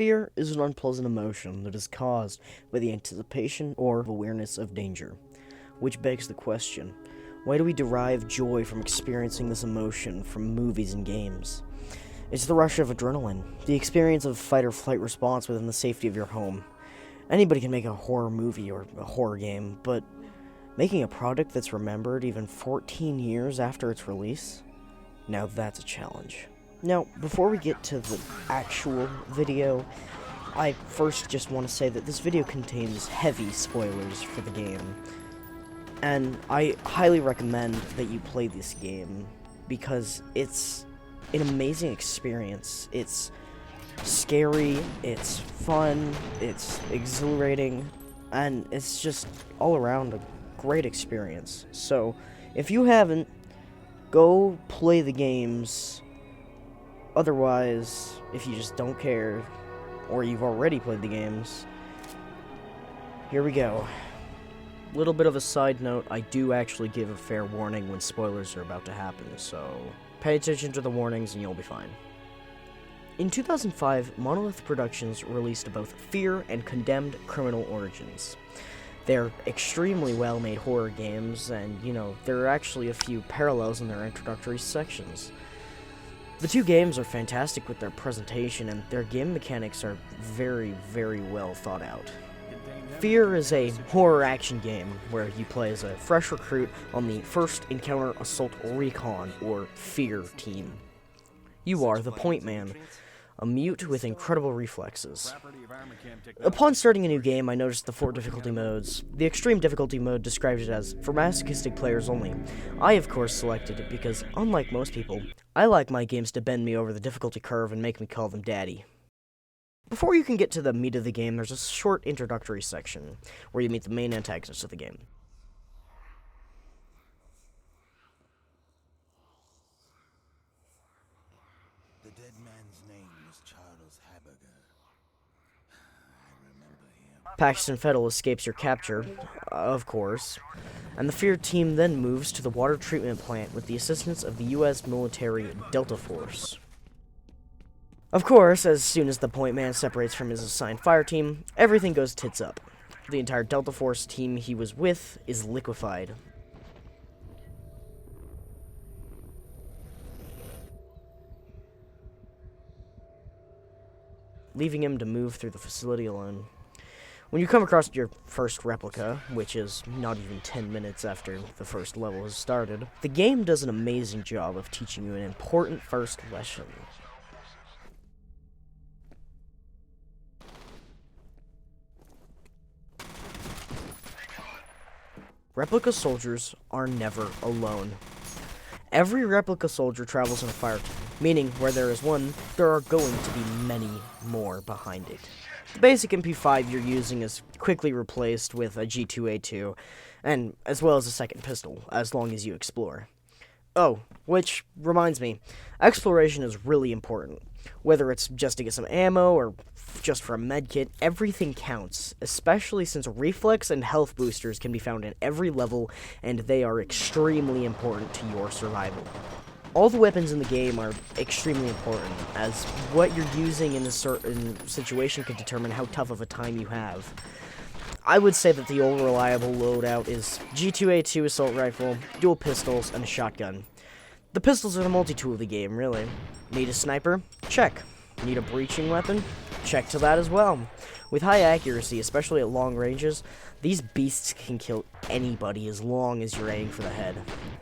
Fear is an unpleasant emotion that is caused by the anticipation or awareness of danger. Which begs the question, why do we derive joy from experiencing this emotion from movies and games? It's the rush of adrenaline, the experience of fight or flight response within the safety of your home. Anybody can make a horror movie or a horror game, but making a product that's remembered even 14 years after its release? Now that's a challenge. Now, before we get to the actual video, I first just want to say that this video contains heavy spoilers for the game. And I highly recommend that you play this game, because it's an amazing experience. It's scary, it's fun, it's exhilarating, and it's just all around a great experience. So, if you haven't, go play the games. Otherwise, if you just don't care, or you've already played the games, here we go. Little bit of a side note, I do actually give a fair warning when spoilers are about to happen, so pay attention to the warnings and you'll be fine. In 2005, Monolith Productions released both F.E.A.R and Condemned Criminal Origins. They're extremely well-made horror games, and, there are actually a few parallels in their introductory sections. The two games are fantastic with their presentation, and their game mechanics are very, very well thought out. F.E.A.R is a horror action game where you play as a fresh recruit on the First Encounter Assault Recon, or F.E.A.R team. You are the Point Man, a mute with incredible reflexes. Upon starting a new game, I noticed the 4 difficulty modes. The extreme difficulty mode describes it as for masochistic players only. I, of course, selected it because, unlike most people, I like my games to bend me over the difficulty curve and make me call them daddy. Before you can get to the meat of the game, there's a short introductory section where you meet the main antagonist of the game. The dead man's name was Charles Haberger. I remember him. Paxton Fettel escapes your capture, of course, and the F.E.A.R team then moves to the water treatment plant with the assistance of the U.S. military Delta Force. Of course, as soon as the Point Man separates from his assigned fire team, everything goes tits up. The entire Delta Force team he was with is liquefied. Leaving him to move through the facility alone. When you come across your first replica, which is not even 10 minutes after the first level has started, the game does an amazing job of teaching you an important first lesson. Replica soldiers are never alone. Every replica soldier travels in a fire team, meaning where there is one, there are going to be many more behind it. The basic MP5 you're using is quickly replaced with a G2A2, and as well as a second pistol, as long as you explore. Oh, which reminds me, exploration is really important. Whether it's just to get some ammo or just for a medkit, everything counts, especially since reflex and health boosters can be found in every level, and they are extremely important to your survival. All the weapons in the game are extremely important, as what you're using in a certain situation could determine how tough of a time you have. I would say that the old reliable loadout is G2A2 assault rifle, dual pistols, and a shotgun. The pistols are the multi-tool of the game, really. Need a sniper? Check. Need a breaching weapon? Check to that as well. With high accuracy, especially at long ranges, these beasts can kill anybody as long as you're aiming for the head.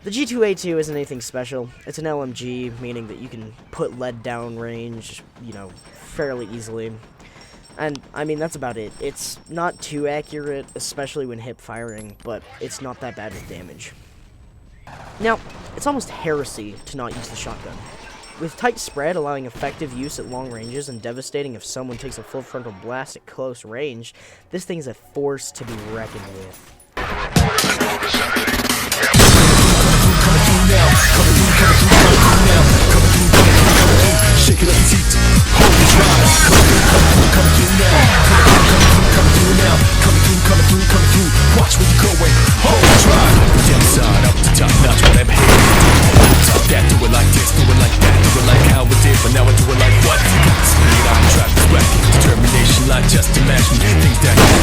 The G2A2 isn't anything special. It's an LMG, meaning that you can put lead down range, fairly easily. And, that's about it. It's not too accurate, especially when hip firing, but it's not that bad with damage. Now, it's almost heresy to not use the shotgun. With tight spread allowing effective use at long ranges and devastating if someone takes a full frontal blast at close range, this thing's a force to be reckoned with. Shake it up your feet, hold the drive. Coming through now, coming through now, coming through. Watch where you're going, hold the drive. Down the side, up the top, notch what I'm hitting. Top that, do it like this, do it like that, do it like how we did, but now I do it like what? Speed on the track, this record, determined. not just imagine things that happen.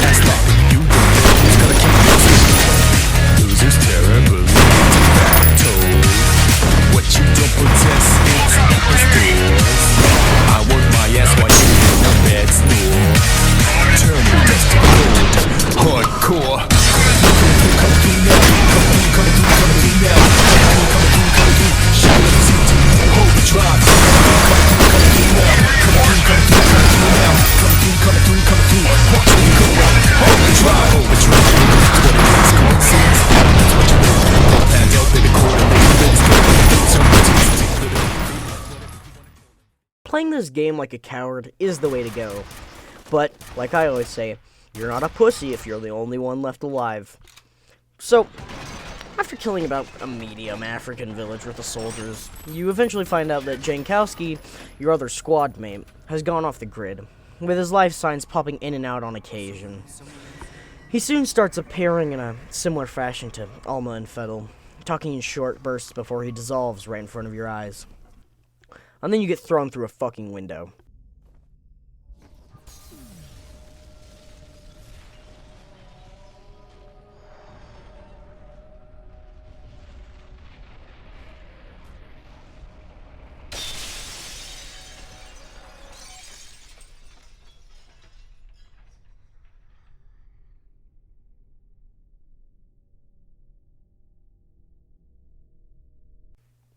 That's like you don't gotta keep it simple. Losers terrible battle. What you don't possess is yours. I work my ass while you in a bed store. Turning dust to gold. Hardcore. Come through now. Come through now. Come through. Shout out to hold the drive. Come through now. Come through now. Come through. Watch me go out. Hold the drive. Hold the drive. That's what it is. Come on, see. That's what you do. Pan out, baby, Playing this game like a coward is the way to go. But, like I always say, you're not a pussy if you're the only one left alive. So, after killing about a medium African village with the soldiers, you eventually find out that Jankowski, your other squad mate, has gone off the grid, with his life signs popping in and out on occasion. He soon starts appearing in a similar fashion to Alma and Fettel, talking in short bursts before he dissolves right in front of your eyes. And then you get thrown through a fucking window.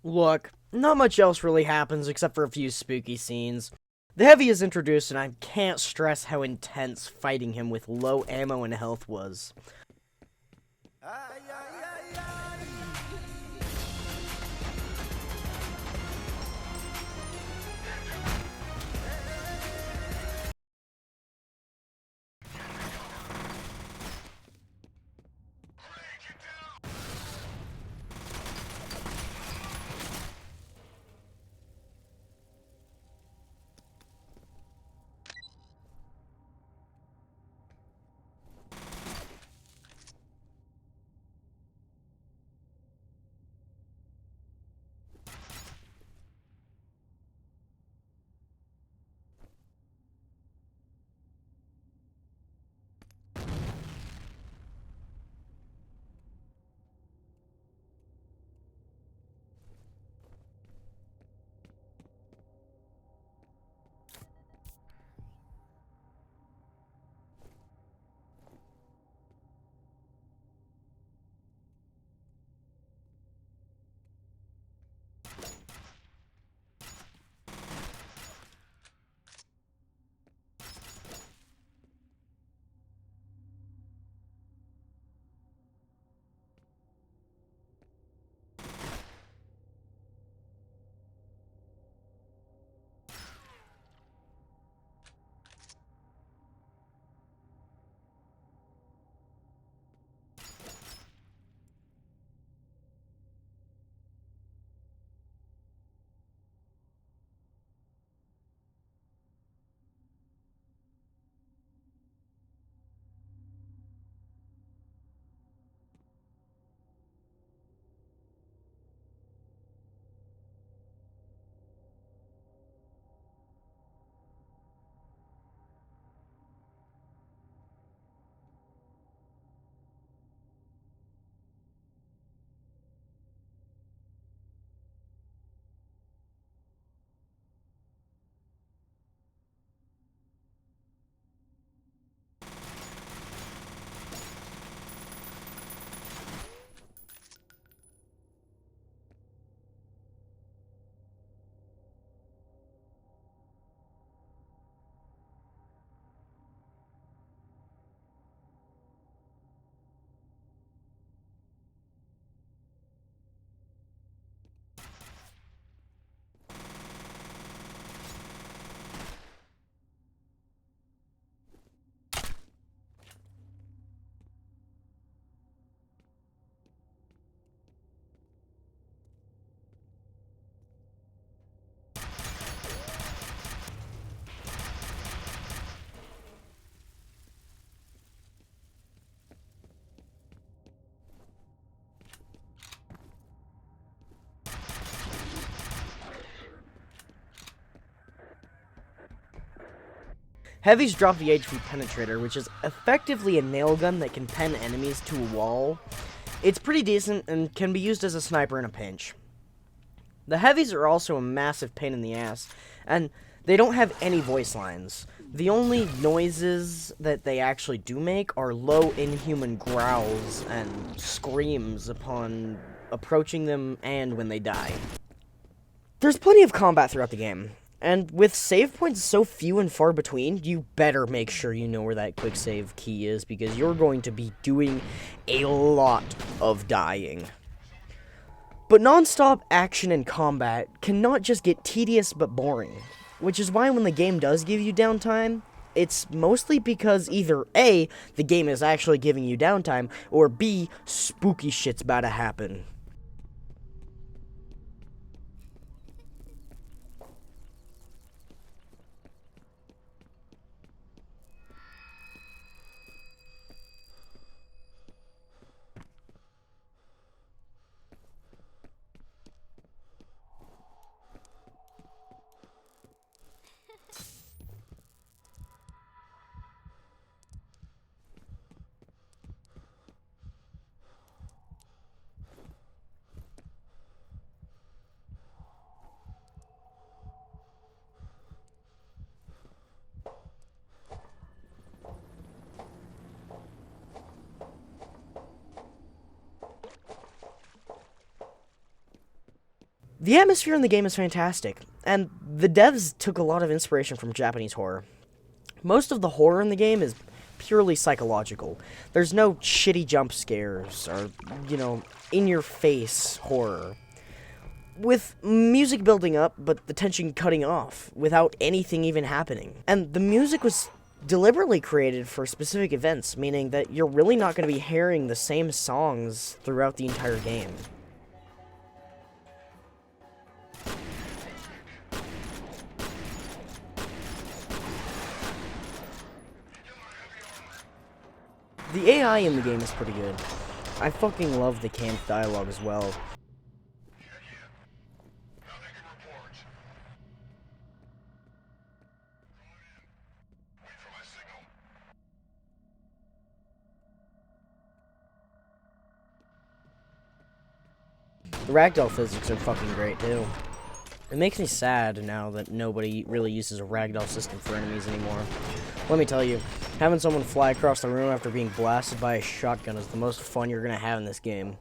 Look, not much else really happens except for a few spooky scenes. The Heavy is introduced, and I can't stress how intense fighting him with low ammo and health was. Heavies drop the HP Penetrator, which is effectively a nail gun that can pen enemies to a wall. It's pretty decent and can be used as a sniper in a pinch. The Heavies are also a massive pain in the ass, and they don't have any voice lines. The only noises that they actually do make are low inhuman growls and screams upon approaching them and when they die. There's plenty of combat throughout the game, and with save points so few and far between, you better make sure you know where that quick save key is, because you're going to be doing a lot of dying. But non-stop action and combat cannot just get tedious but boring, which is why when the game does give you downtime, it's mostly because either A, the game is actually giving you downtime, or B, spooky shit's about to happen. The atmosphere in the game is fantastic, and the devs took a lot of inspiration from Japanese horror. Most of the horror in the game is purely psychological. There's no shitty jump scares or, in-your-face horror. With music building up, but the tension cutting off, without anything even happening. And the music was deliberately created for specific events, meaning that you're really not going to be hearing the same songs throughout the entire game. The AI in the game is pretty good. I fucking love the camp dialogue as well. The ragdoll physics are fucking great too. It makes me sad now that nobody really uses a ragdoll system for enemies anymore. Let me tell you, having someone fly across the room after being blasted by a shotgun is the most fun you're gonna have in this game.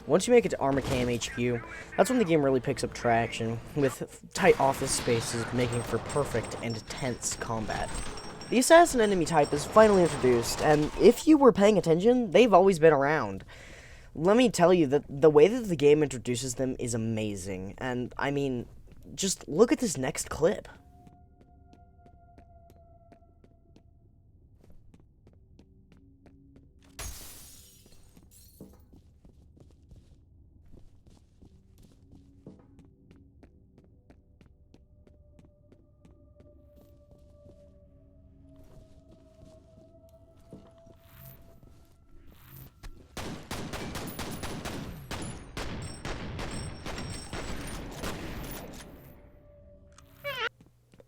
Once you make it to Armacam HQ, that's when the game really picks up traction, with tight office spaces making for perfect and tense combat. The assassin enemy type is finally introduced, and if you were paying attention, they've always been around. Let me tell you that the way that the game introduces them is amazing, and I mean, just look at this next clip.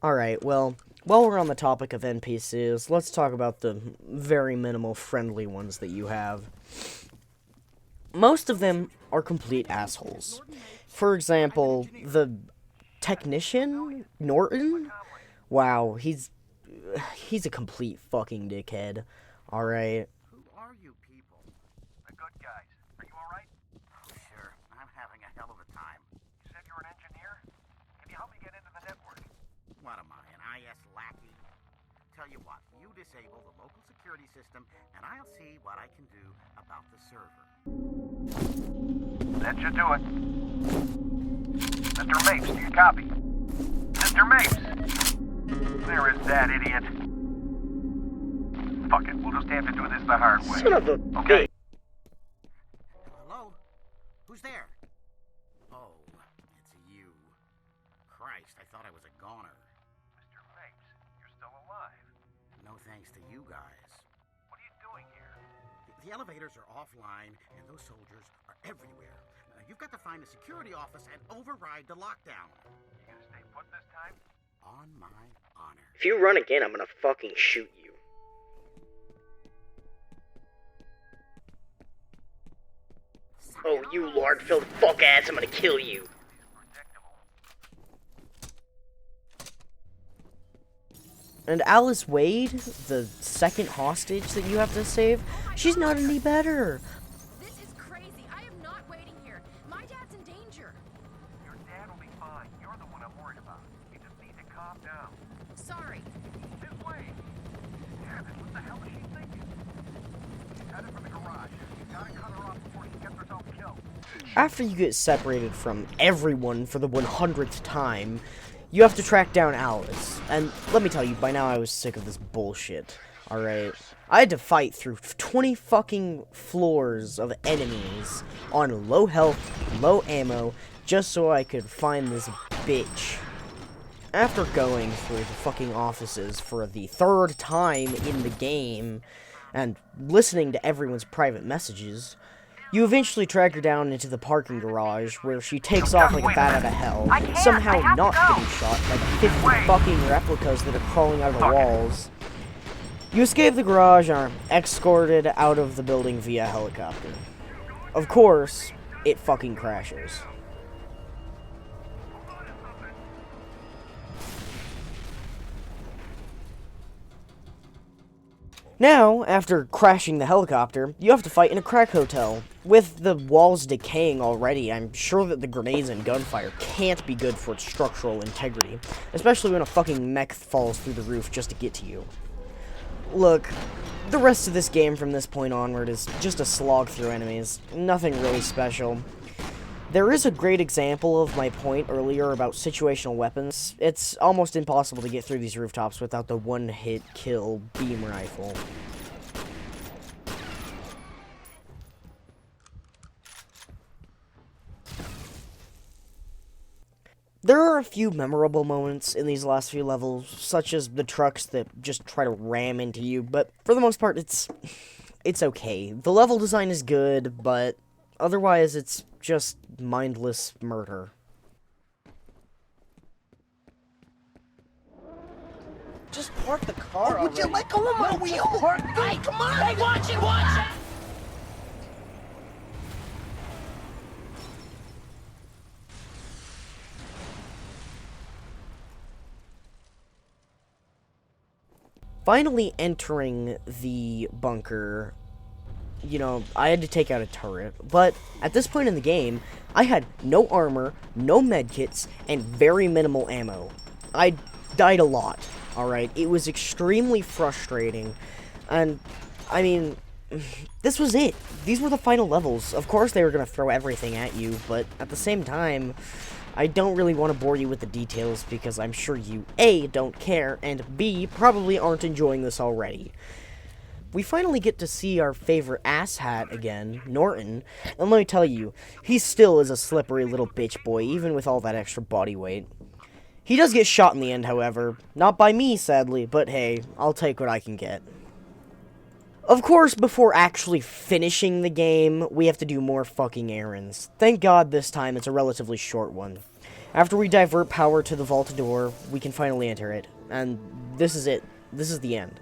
Alright, well, while we're on the topic of NPCs, let's talk about the very minimal friendly ones that you have. Most of them are complete assholes. For example, the technician, Norton? Wow, he's a complete fucking dickhead. Alright. Who are you people? The good guys. Are you alright? Sure. I'm having a hell of a time. You said you're an engineer? Can you help me get into the network? What am I, an IS lackey? Tell you what, you disable the local security system, and I'll see what I can do about the server. That should do it. Mr. Mapes, do you copy? Mr. Mapes! There is that idiot. Fuck it, we'll just have to do this the hard way. Son of a okay. Hello? Who's there? Oh, it's you. Christ, I thought I was a goner. Mr. Mapes, you're still alive. No thanks to you guys. What are you doing here? The elevators are offline, and those soldiers are everywhere. You've got to find a security office and override the lockdown. You gonna stay put this time? On my honor. If you run again, I'm gonna fucking shoot you. Oh, you lard-filled fuck ass, I'm gonna kill you. And Alice Wade, the second hostage that you have to save, she's not any better. This is crazy. I am not waiting here. My dad's in danger. Your dad will be fine. You're the one I'm worried about. You just need to calm down. Sorry. This way. Damn it, what the hell is she thinking? She's headed for the garage. You gotta cut her off before she gets herself killed. After you get separated from everyone for the 100th time, you have to track down Alice. And let me tell you, by now I was sick of this bullshit. Alright? I had to fight through 20 fucking floors of enemies on low health, low ammo, just so I could find this bitch. After going through the fucking offices for the 3rd time in the game, and listening to everyone's private messages, you eventually track her down into the parking garage, where she takes off like a bat out of hell, somehow not getting shot by the 50 fucking replicas that are crawling out of the walls. You escape the garage and are escorted out of the building via helicopter. Of course, it fucking crashes. Now, after crashing the helicopter, you have to fight in a crack hotel. With the walls decaying already, I'm sure that the grenades and gunfire can't be good for its structural integrity, especially when a fucking mech falls through the roof just to get to you. Look, the rest of this game from this point onward is just a slog through enemies, nothing really special. There is a great example of my point earlier about situational weapons. It's almost impossible to get through these rooftops without the one-hit kill beam rifle. There are a few memorable moments in these last few levels, such as the trucks that just try to ram into you, but for the most part, it's okay. The level design is good, but otherwise, it's just mindless murder. Just park the car. Would you let go of my wheel? Hey, come on! Hey, watch it! Watch it! Finally entering the bunker, you know, I had to take out a turret, but at this point in the game, I had no armor, no medkits, and very minimal ammo. I died a lot, alright? It was extremely frustrating, and, I mean, this was it. These were the final levels. Of course they were going to throw everything at you, but at the same time, I don't really want to bore you with the details because I'm sure you, A, don't care, and B, probably aren't enjoying this already. We finally get to see our favorite asshat again, Norton, and let me tell you, he still is a slippery little bitch boy, even with all that extra body weight. He does get shot in the end, however. Not by me, sadly, but hey, I'll take what I can get. Of course, before actually finishing the game, we have to do more fucking errands. Thank God this time it's a relatively short one. After we divert power to the vault door, we can finally enter it. And this is it. This is the end.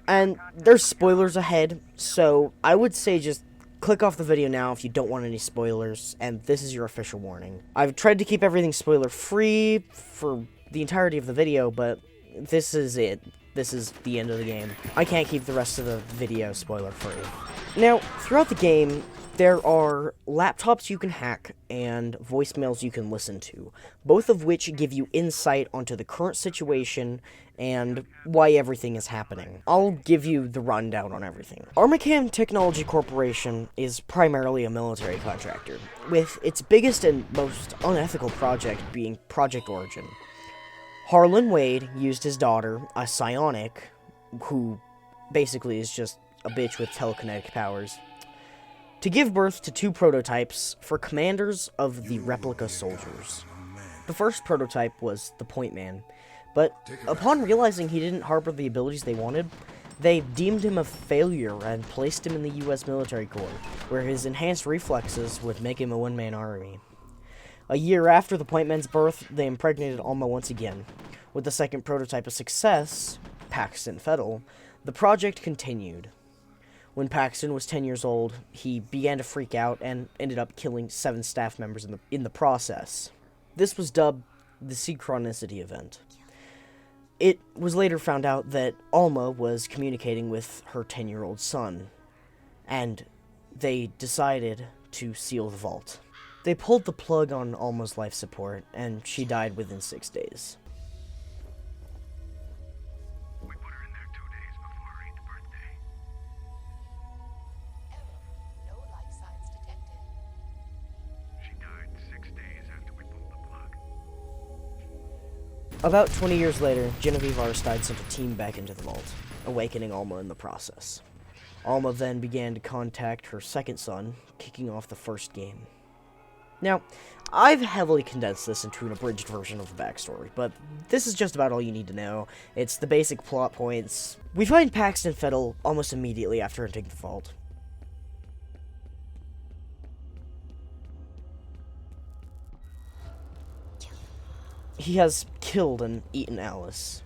And there's spoilers ahead, so I would say just click off the video now if you don't want any spoilers, and this is your official warning. I've tried to keep everything spoiler-free for the entirety of the video, but this is it. This is the end of the game. I can't keep the rest of the video spoiler-free. Now, throughout the game, there are laptops you can hack and voicemails you can listen to, both of which give you insight onto the current situation and why everything is happening. I'll give you the rundown on everything. Armacam Technology Corporation is primarily a military contractor, with its biggest and most unethical project being Project Origin. Harlan Wade used his daughter, a psionic, who basically is just a bitch with telekinetic powers, to give birth to two prototypes for commanders of the replica soldiers. The first prototype was the Point Man, but upon realizing he didn't harbor the abilities they wanted, They deemed him a failure and placed him in the US military corps, where his enhanced reflexes would make him a one-man army. A year after the Point Men's birth, they impregnated Alma once again. With the second prototype a success, Paxton Fettel, the project continued. When Paxton was 10 years old, he began to freak out and ended up killing 7 staff members in the process. This was dubbed the Synchronicity event. It was later found out that Alma was communicating with her 10-year-old son, and they decided to seal the vault. They pulled the plug on Alma's life support, and she died within 6 days. We put her in there 2 days before her 8th birthday. No life signs detected. She died 6 days after we pulled the plug. About 20 years later, Genevieve Aristide sent a team back into the vault, awakening Alma in the process. Alma then began to contact her second son, kicking off the first game. Now, I've heavily condensed this into an abridged version of the backstory, but this is just about all you need to know. It's the basic plot points. We find Paxton Fettel almost immediately after entering the vault. He has killed and eaten Alice.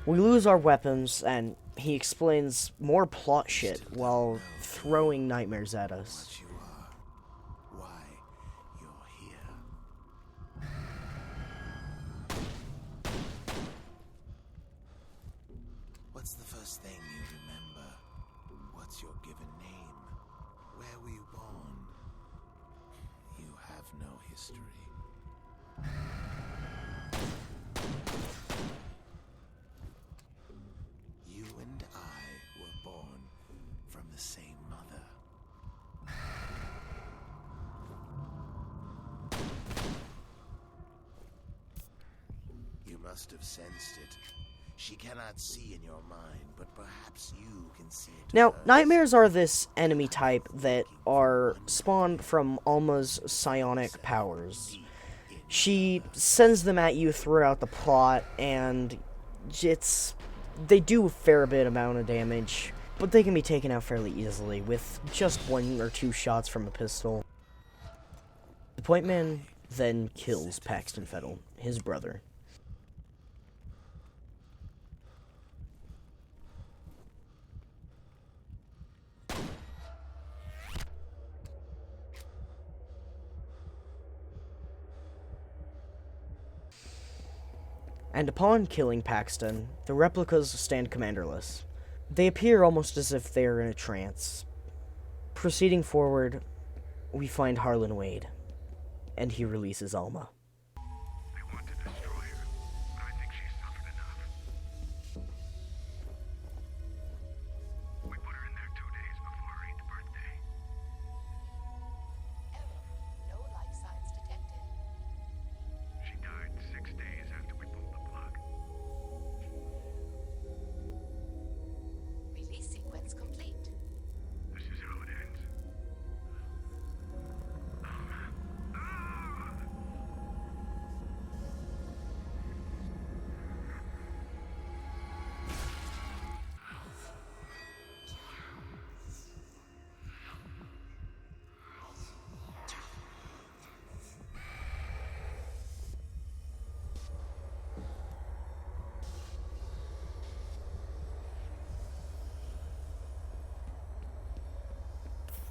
We lose our weapons, and he explains more plot shit while throwing nightmares at us. What you are, why you're here. What's the first thing you remember? What's your given name? Where were you born? You have no history. You and I were born from the same mother. You must have sensed it. She cannot see in your mind, but perhaps you can see it. Now, hers. nightmares are this enemy type that are spawned from Alma's psionic powers. She sends them at you throughout the plot, and they do a fair bit amount of damage, but they can be taken out fairly easily with just 1 or 2 shots from a pistol. The Point Man then kills Paxton Fettel, his brother. And upon killing Paxton, the replicas stand commanderless. They appear almost as if they are in a trance. Proceeding forward, we find Harlan Wade, and he releases Alma. They want to destroy her, but I think she's suffered enough. We put her in there 2 days before her 8th birthday. No life signs detected. She died 6 days after we pulled the plug. Release sequence complete. This is how it ends.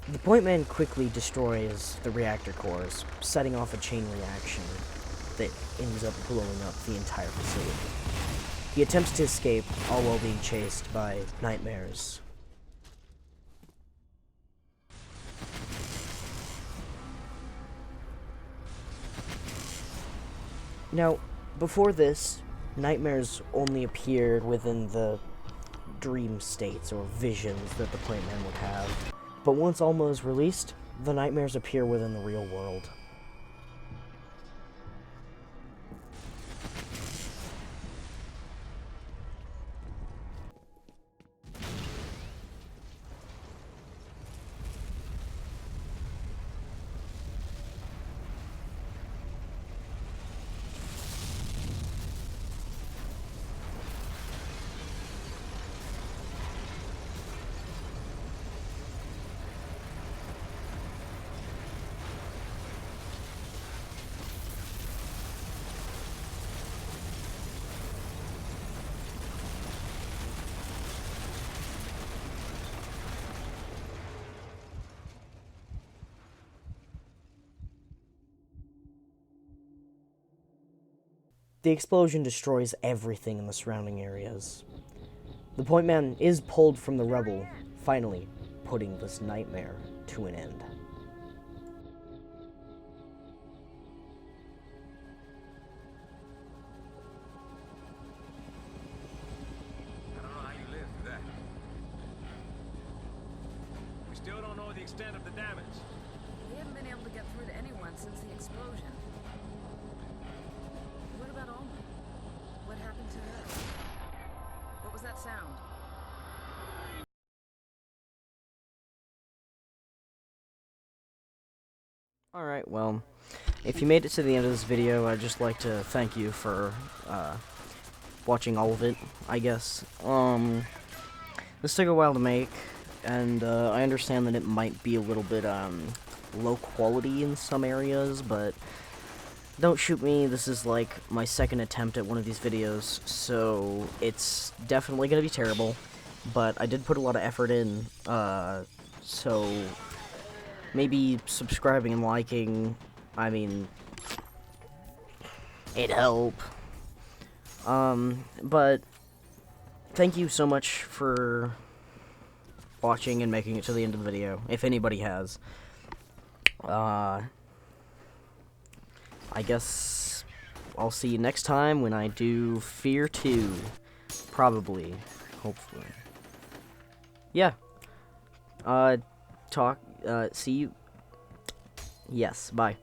The Point Man quickly destroys the reactor cores, setting off a chain reaction that ends up blowing up the entire facility. He attempts to escape, all while being chased by nightmares. Now, before this, nightmares only appeared within the dream states or visions that the Point Man would have. But once Alma is released, the nightmares appear within the real world. the explosion destroys everything in the surrounding areas. The point man is pulled from the rubble, finally putting this nightmare to an end. I don't know how you lived through that. We still don't know the extent of the damage. We haven't been able to get through to anyone since the explosion. What about Alma? What happened to her? What was that sound? Alright, well, if you made it to the end of this video, I'd just like to thank you for, watching all of it, I guess. This took a while to make, and, I understand that it might be a little bit, low quality in some areas, but don't shoot me, this is, like, my second attempt at one of these videos, so it's definitely gonna be terrible, but I did put a lot of effort in, so maybe subscribing and liking, I mean, it'd help. But thank you so much for watching and making it to the end of the video, if anybody has. I guess I'll see you next time when I do F.E.A.R 2. Probably. Hopefully. Yeah. See you. Yes, bye.